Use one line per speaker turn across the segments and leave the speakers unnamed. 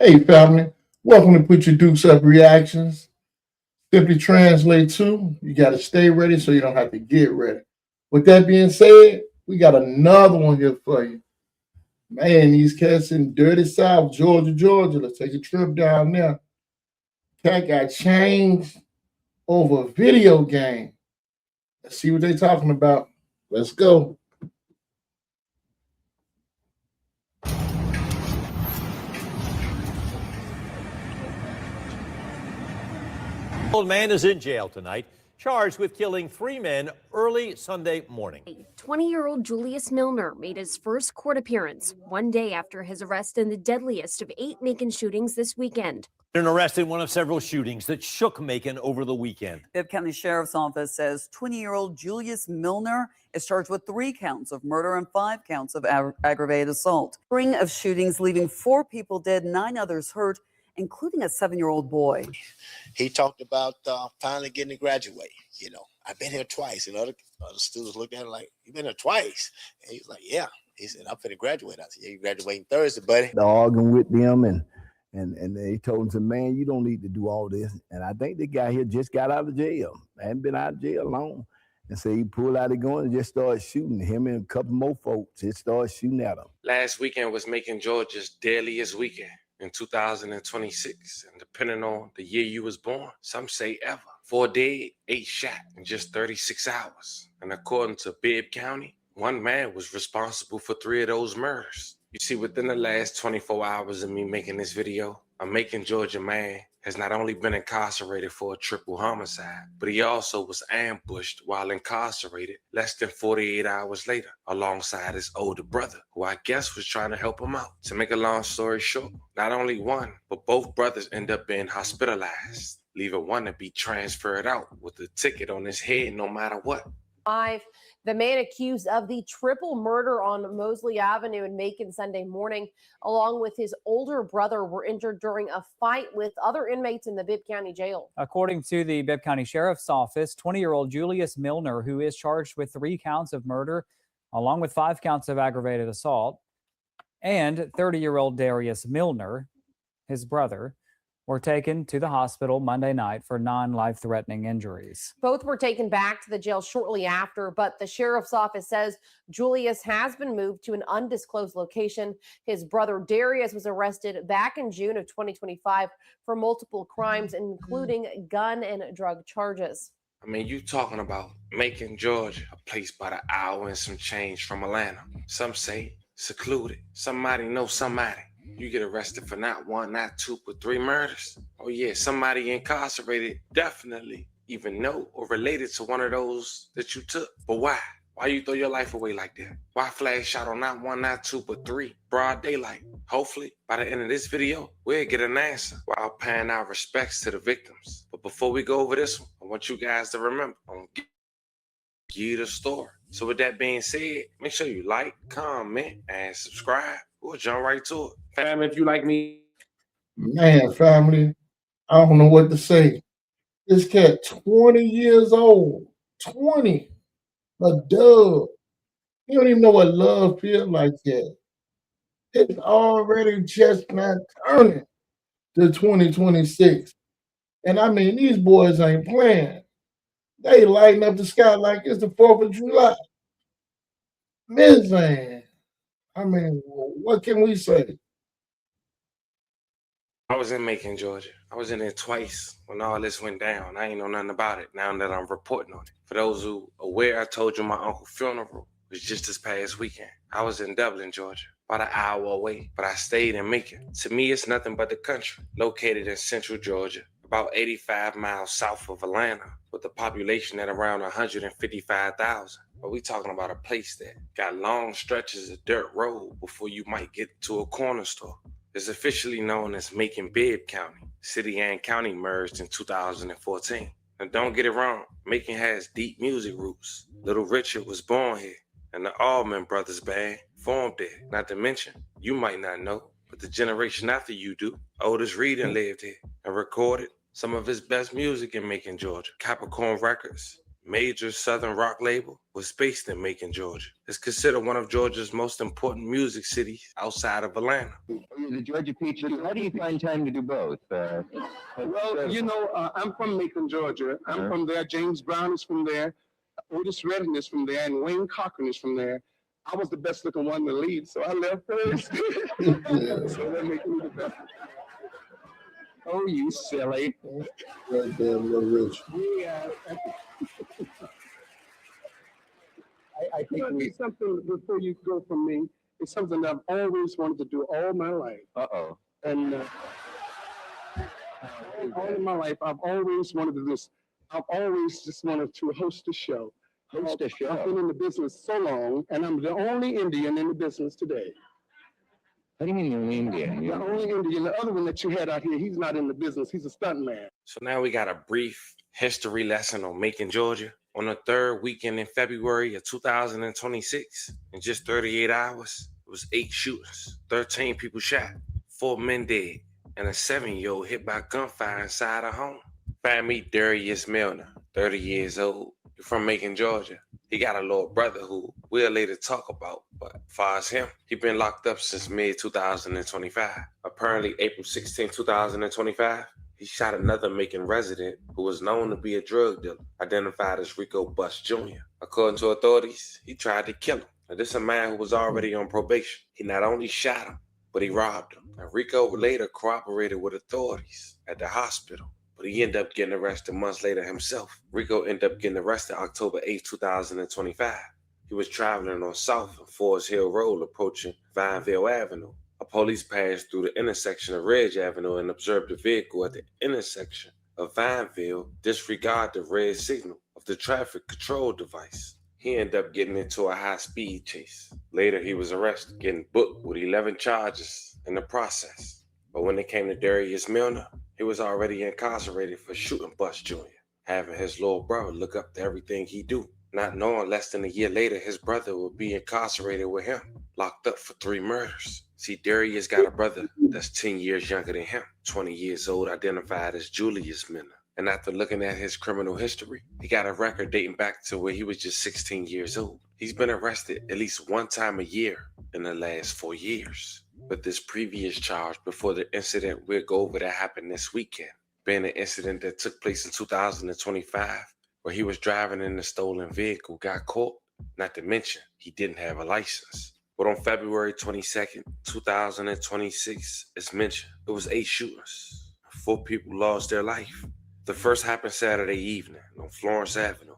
Hey, family. Welcome to Put Your Dukes Up Reactions. Simply translate to, you got to stay ready so you don't have to get ready. With that being said, we got another one here for you. Man, these cats in dirty South, Georgia. Let's take a trip down there. Cat got changed over a video game. Let's see what they talking about. Let's go.
Old man is in jail tonight, charged with killing three men early Sunday morning.
20-year-old Julius Milner made his first court appearance one day after his arrest in the deadliest of 8 Macon shootings this weekend.
An arrest in one of several shootings that shook Macon over the weekend.
Bibb County Sheriff's Office says 20-year-old Julius Milner is charged with 3 counts of murder and 5 counts of aggravated assault. String of shootings leaving 4 people dead, 9 others hurt, including a 7-year-old boy.
He talked about finally getting to graduate. I've been here twice. Other students looked at him like, "You been here twice?" And he was like, "Yeah." He said, "I'm finna graduate." I said, "Yeah, you graduating Thursday, buddy."
Arguing with them, and they told him, "Man, you don't need to do all this." And I think the guy here just got out of jail. I hadn't been out of jail long. And so he pulled out a gun and just started shooting. Him and a couple more folks just started shooting at him.
Last weekend was Macon, Georgia's deadliest weekend in 2026. And depending on the year you was born, some say ever. 4 dead, 8 shot in just 36 hours. And according to Bibb County, 1 man was responsible for 3 of those murders. You see, within the last 24 hours of me making this video, a Macon, Georgia man has not only been incarcerated for a triple homicide, but he also was ambushed while incarcerated less than 48 hours later alongside his older brother, who I guess was trying to help him out. To make a long story short, not only one, but both brothers end up being hospitalized, leaving one to be transferred out with a ticket on his head no matter what.
The man accused of the triple murder on Mosley Avenue in Macon Sunday morning, along with his older brother, were injured during a fight with other inmates in the Bibb County Jail.
According to the Bibb County Sheriff's Office, 20-year-old Julius Milner, who is charged with 3 counts of murder, along with 5 counts of aggravated assault, and 30-year-old Darius Milner, his brother, were taken to the hospital Monday night for non-life-threatening injuries.
Both were taken back to the jail shortly after, but the sheriff's office says Julius has been moved to an undisclosed location. His brother Darius was arrested back in June of 2025 for multiple crimes, including gun and drug charges.
I mean, you talking about Macon, Georgia, a place about an hour and some change from Atlanta. Some say secluded. Somebody knows somebody. You get arrested for not 1, not 2, but 3 murders. Oh yeah, somebody incarcerated definitely even know or related to one of those that you took. But why? Why you throw your life away like that? Why flash shot on not 1, not 2, but 3? Broad daylight. Hopefully, by the end of this video, we'll get an answer while paying our respects to the victims. But before we go over this one, I want you guys to remember, I'm gonna give you the story. So with that being said, make sure you like, comment, and subscribe. We'll jump right to it. Fam, if you like me.
Man, family, I don't know what to say. This cat, 20 years old. 20. A dub. He don't even know what love feels like yet. It's already just not turning to 2026. And I mean, these boys ain't playing. They lighting up the sky like it's the 4th of July. Man, I mean, what can we say?
I was in Macon, Georgia. I was in there twice when all this went down. I ain't know nothing about it now that I'm reporting on it. For those who are aware, I told you my uncle's funeral was just this past weekend. I was in Dublin, Georgia, about an hour away, but I stayed in Macon. To me, it's nothing but the country, located in central Georgia, about 85 miles south of Atlanta, with a population at around 155,000. But we talking about a place that got long stretches of dirt road before you might get to a corner store. It's officially known as Macon Bibb County. City and county merged in 2014. Now don't get it wrong, Macon has deep music roots. Little Richard was born here, and the Allman Brothers Band formed there. Not to mention, you might not know, but the generation after you do, Otis Redding lived here and recorded some of his best music in Macon, Georgia. Capricorn Records, major southern rock label, was based in Macon, Georgia. It's considered one of Georgia's most important music cities outside of Atlanta.
The Georgia Peach, how do you find time to do both?
Well, you know, I'm from Macon, Georgia. I'm from there. James Brown is from there. Otis Redding is from there. And Wayne Cochran is from there. I was the best looking one to lead, so I left first. So that makes me the best.
Oh, you silly.
Right there, Little Rich.
Yeah.
I think we...
something before you go from me. It's something that I've always wanted to do all my life.
Uh-oh.
And all of my life, I've always wanted to do this. I've always just wanted to host a show.
Host a show?
I've been in the business so long, and I'm the only Indian in the business today.
What do you mean you're an Indian?
The only Indian. The other one that you had out here, he's not in the business. He's a stuntman.
So now we got a brief history lesson on Macon, Georgia. On the third weekend in February of 2026, in just 38 hours, it was 8 shooters, 13 people shot, 4 men dead, and a 7-year-old hit by gunfire inside a home. Find me Darius Milner, 30 years old. He's from Macon, Georgia. He got a little brother who we'll later talk about, but as far as him, he been locked up since mid-2025. Apparently, April 16, 2025, he shot another Macon resident who was known to be a drug dealer, identified as Rico Bus Jr. According to authorities, he tried to kill him. Now, this is a man who was already on probation. He not only shot him, but he robbed him. Now, Rico later cooperated with authorities at the hospital, but he ended up getting arrested months later himself. Rico ended up getting arrested October 8, 2025. He was traveling on South and Forest Hill Road approaching Vineville Avenue. A police passed through the intersection of Ridge Avenue and observed the vehicle at the intersection of Vineville disregard the red signal of the traffic control device. He ended up getting into a high-speed chase. Later, he was arrested, getting booked with 11 charges in the process. But when it came to Darius Milner, he was already incarcerated for shooting Bus Jr., having his little brother look up to everything he do, not knowing less than a year later his brother would be incarcerated with him, locked up for 3 murders. See, Darius got a brother that's 10 years younger than him, 20 years old, identified as Julius Milner. And after looking at his criminal history, he got a record dating back to where he was just 16 years old. He's been arrested at least 1 time a year in the last 4 years. But this previous charge before the incident we'll go over that happened this weekend, being an incident that took place in 2025, where he was driving in a stolen vehicle, got caught, not to mention he didn't have a license. But on February 22nd, 2026, as mentioned, it was 8 shooters. 4 people lost their life. The first happened Saturday evening on Florence Avenue.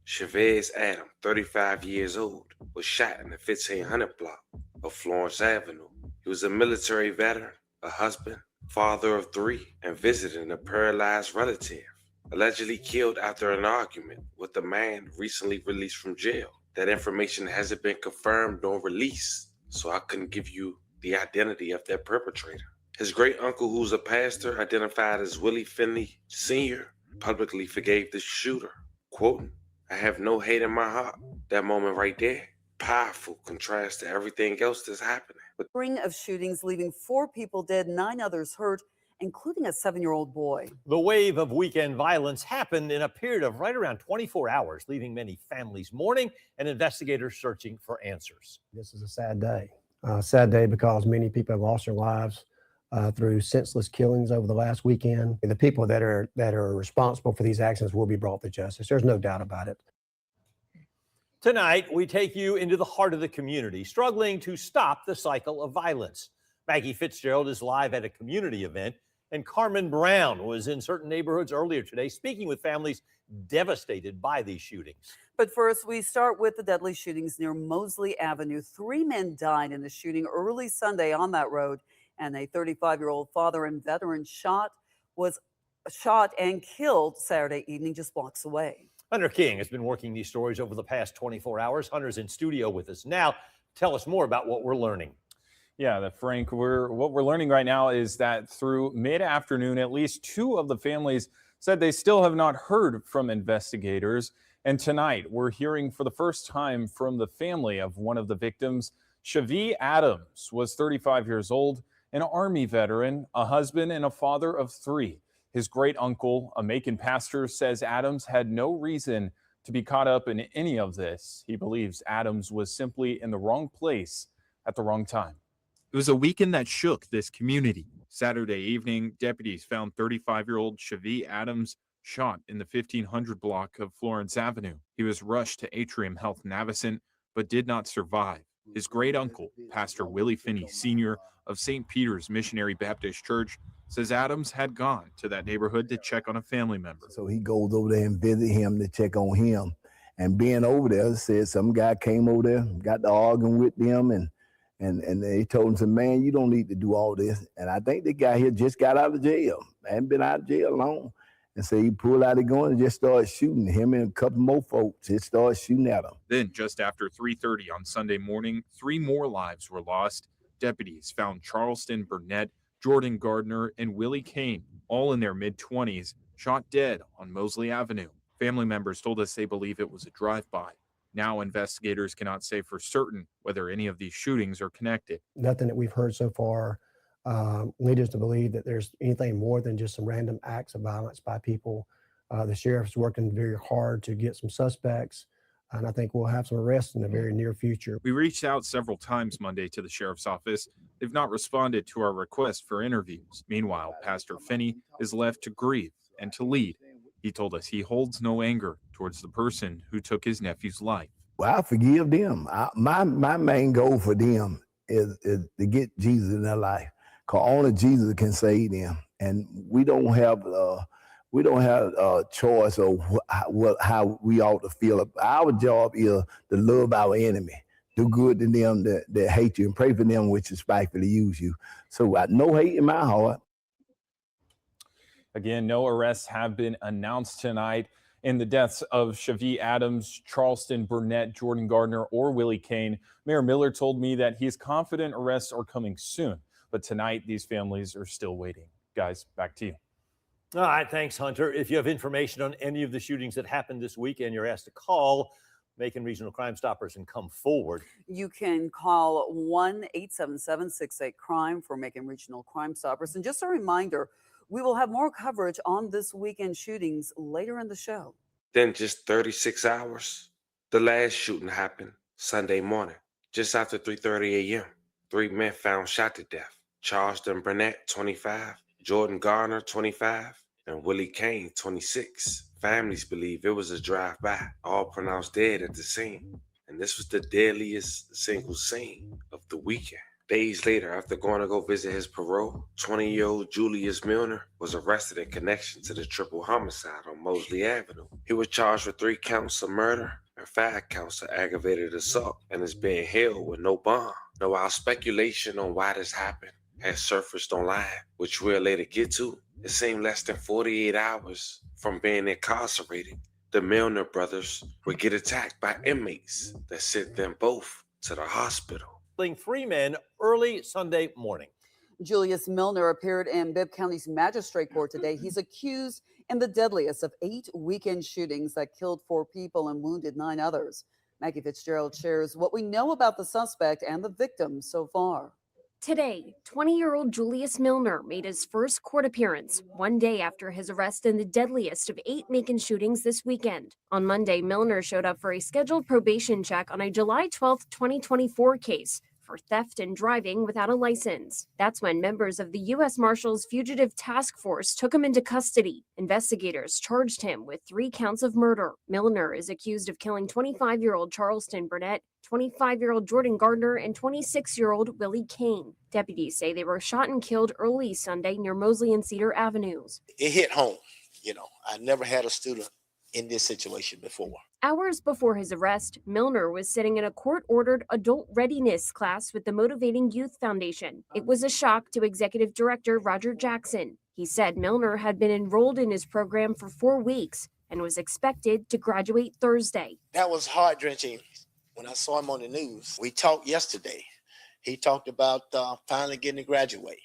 Chavez Adam, 35 years old, was shot in the 1500 block of Florence Avenue. He was a military veteran, a husband, father of 3, and visiting a paralyzed relative, allegedly killed after an argument with a man recently released from jail. That information hasn't been confirmed nor released, so I couldn't give you the identity of that perpetrator. His great uncle, who's a pastor, identified as Willie Finley Sr., publicly forgave the shooter, quoting, "I have no hate in my heart." That moment right there, powerful contrast to everything else that's happening. But
String of shootings leaving 4 people dead, 9 others hurt, including a 7-year-old boy.
The wave of weekend violence happened in a period of right around 24 hours, leaving many families mourning and investigators searching for answers.
This is a sad day. Sad day because many people have lost their lives through senseless killings over the last weekend. The people that are responsible for these actions will be brought to justice. There's no doubt about it.
Tonight, we take you into the heart of the community, struggling to stop the cycle of violence. Maggie Fitzgerald is live at a community event, and Carmen Brown was in certain neighborhoods earlier today, speaking with families devastated by these shootings.
But first, we start with the deadly shootings near Mosley Avenue. 3 men died in a shooting early Sunday on that road, and a 35-year-old father and veteran was shot and killed Saturday evening just blocks away.
Hunter King has been working these stories over the past 24 hours. Hunter's in studio with us now. Tell us more about what we're learning.
Yeah, Frank, what we're learning right now is that through mid-afternoon, at least 2 of the families said they still have not heard from investigators. And tonight, we're hearing for the first time from the family of one of the victims. Chavez Adams was 35 years old, an Army veteran, a husband, and a father of 3. His great uncle, a Macon pastor, says Adams had no reason to be caught up in any of this. He believes Adams was simply in the wrong place at the wrong time. It was a weekend that shook this community. Saturday evening, deputies found 35-year-old Shavi Adams shot in the 1500 block of Florence Avenue. He was rushed to Atrium Health Navicent, but did not survive. His great uncle, Pastor Willie Finney Sr. of St. Peter's Missionary Baptist Church, says Adams had gone to that neighborhood to check on a family member.
So he goes over there and visit him to check on him. And being over there, said some guy came over there, got to arguing with them, and they told him, man, you don't need to do all this. And I think the guy here just got out of jail. Hadn't been out of jail long. And so he pulled out a gun and just started shooting him and a couple more folks. Just started shooting at him.
Then, just after 3:30 on Sunday morning, 3 more lives were lost. Deputies found Charleston Burnett, Jordan Gardner, and Willie Kane, all in their mid-20s, shot dead on Mosley Avenue. Family members told us they believe it was a drive-by. Now investigators cannot say for certain whether any of these shootings are connected.
Nothing that we've heard so far leads us to believe that there's anything more than just some random acts of violence by people. The sheriff's working very hard to get some suspects, and I think we'll have some arrests in the very near future.
We reached out several times Monday to the sheriff's office. They've not responded to our request for interviews. Meanwhile, Pastor Finney is left to grieve and to lead. He told us he holds no anger towards the person who took his nephew's life.
Well, I forgive them. My main goal for them is to get Jesus in their life, because only Jesus can save them. And we don't have a choice of how we ought to feel. Our job is to love our enemy, do good to them that hate you, and pray for them which despitefully use you. So no hate in my heart.
Again, no arrests have been announced tonight in the deaths of Shavi Adams, Charleston Burnett, Jordan Gardner, or Willie Kane. Mayor Miller told me that he is confident arrests are coming soon, but tonight these families are still waiting. Guys, back to you.
All right, thanks, Hunter. If you have information on any of the shootings that happened this weekend, you're asked to call Macon Regional Crime Stoppers and come forward.
You can call 1-877-68-CRIME for Macon Regional Crime Stoppers. And just a reminder, we will have more coverage on this weekend shootings later in the show.
Then just 36 hours, the last shooting happened Sunday morning, just after 3:30 a.m. 3 men found shot to death. Charleston Burnett, 25, Jordan Gardner, 25, and Willie Kane, 26. Families believe it was a drive-by, all pronounced dead at the scene. And this was the deadliest single scene of the weekend. Days later, after going to go visit his parole, 20-year-old Julius Milner was arrested in connection to the triple homicide on Mosley Avenue. He was charged with 3 counts of murder and 5 counts of aggravated assault and is being held with no bond. Now, while speculation on why this happened has surfaced online, which we'll later get to, it seemed less than 48 hours from being incarcerated, the Milner brothers would get attacked by inmates that sent them both to the hospital.
3 men early Sunday morning.
Julius Milner appeared in Bibb County's magistrate court today. He's accused in the deadliest of 8 weekend shootings that killed 4 people and wounded 9 others. Maggie Fitzgerald shares what we know about the suspect and the victim so far.
Today, 20-year-old Julius Milner made his first court appearance 1 day after his arrest in the deadliest of 8 Macon shootings this weekend. On Monday, Milner showed up for a scheduled probation check on a July 12, 2024 case for theft and driving without a license. That's when members of the U.S. Marshals Fugitive Task Force took him into custody. Investigators charged him with 3 counts of murder. Milner is accused of killing 25-year-old Charleston Burnett, 25-year-old Jordan Gardner, and 26-year-old Willie Kane. Deputies say they were shot and killed early Sunday near Mosley and Cedar Avenues.
It hit home. I never had a student in this situation before.
Hours before his arrest, Milner was sitting in a court-ordered adult readiness class with the Motivating Youth Foundation. It was a shock to Executive Director Roger Jackson. He said Milner had been enrolled in his program for 4 weeks and was expected to graduate Thursday.
That was heart-wrenching when I saw him on the news. We talked yesterday. He talked about finally getting to graduate.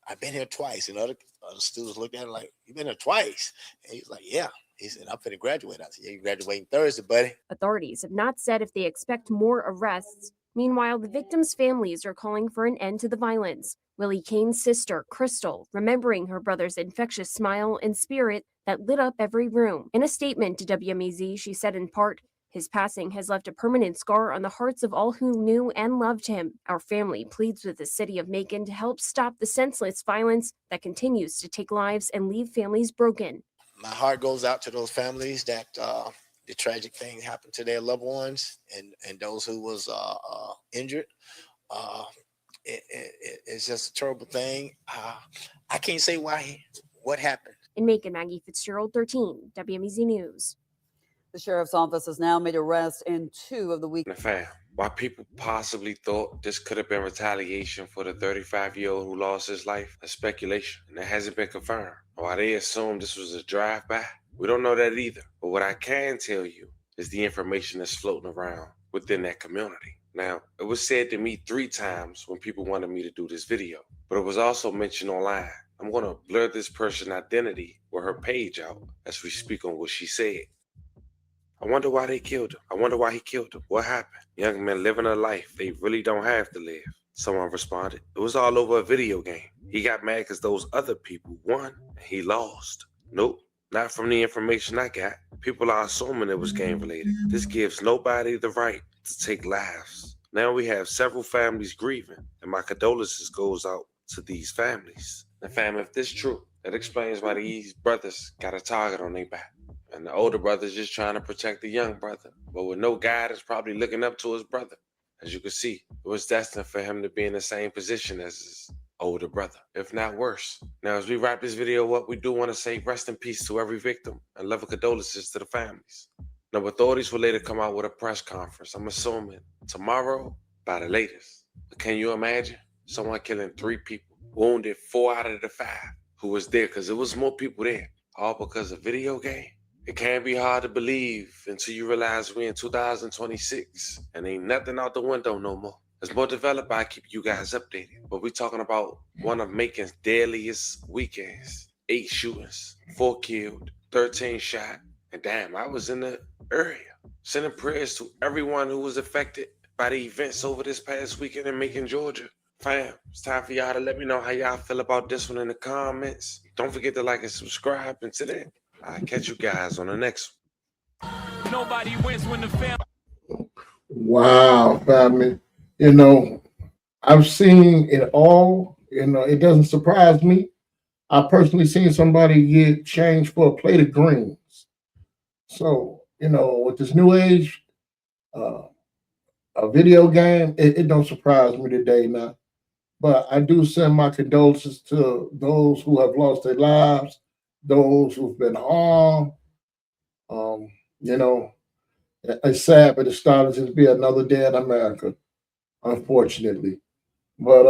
I've been here twice, and other students looked at him like, "You've been here twice?" And he's like, "Yeah." He said, "I'm finna graduate." I said, "Yeah, you're graduating Thursday, buddy."
Authorities have not said if they expect more arrests. Meanwhile, the victims' families are calling for an end to the violence. Willie Kane's sister, Crystal, remembering her brother's infectious smile and spirit that lit up every room. In a statement to WMEZ, she said in part, "His passing has left a permanent scar on the hearts of all who knew and loved him. Our family pleads with the city of Macon to help stop the senseless violence that continues to take lives and leave families broken."
My heart goes out to those families that the tragic thing happened to their loved ones and those who was injured. It's just a terrible thing. I can't say what happened.
In Macon, Maggie Fitzgerald, 13, WMEZ News.
The sheriff's office has now made arrests in 2 of the week.
Why people possibly thought this could have been retaliation for the 35-year-old who lost his life is speculation, and it hasn't been confirmed. Why they assumed this was a drive-by, we don't know that either. But what I can tell you is the information that's floating around within that community. Now, it was said to me 3 times when people wanted me to do this video, but it was also mentioned online. I'm going to blur this person's identity with her page out as we speak on what she said. I wonder why they killed him. I wonder why he killed him. What happened? Young men living a life they really don't have to live. Someone responded, it was all over a video game. He got mad because those other people won and he lost. Nope, not from the information I got. People are assuming it was game related. This gives nobody the right to take lives. Now we have several families grieving, and my condolences goes out to these families. And fam, if this is true, that explains why these brothers got a target on their back. And the older brother's just trying to protect the young brother, but with no guidance, probably looking up to his brother. As you can see, it was destined for him to be in the same position as his older brother, if not worse. Now, as we wrap this video up, we do want to say rest in peace to every victim and love and condolences to the families. Now, authorities will later come out with a press conference, I'm assuming tomorrow by the latest. But can you imagine someone killing 3 people, wounded 4 out of the 5 who was there, because it was more people there, all because of video game? It can be hard to believe until you realize we're in 2026 and ain't nothing out the window no more. As more developed, I keep you guys updated. But we're talking about one of Macon's deadliest weekends. 8 shootings, 4 killed, 13 shot. And damn, I was in the area. Sending prayers to everyone who was affected by the events over this past weekend in Macon, Georgia. Fam, it's time for y'all to let me know how y'all feel about this one in the comments. Don't forget to like and subscribe. And today, I'll catch you guys on the next one.
Nobody wins when the family.
Wow, family. You know, I've seen it all. You know, it doesn't surprise me. I personally seen somebody get changed for a plate of greens. So, you know, with this new age, a video game, it don't surprise me today now. But I do send my condolences to those who have lost their lives, those who've been harmed. You know, it's sad, but it's starting to be another day in America, unfortunately. But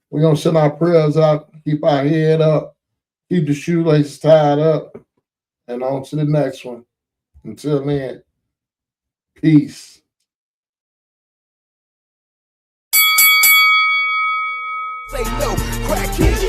we're going to send our prayers out, keep our head up, keep the shoelaces tied up, and on to the next one. Until then, peace.
Say no, crack kids.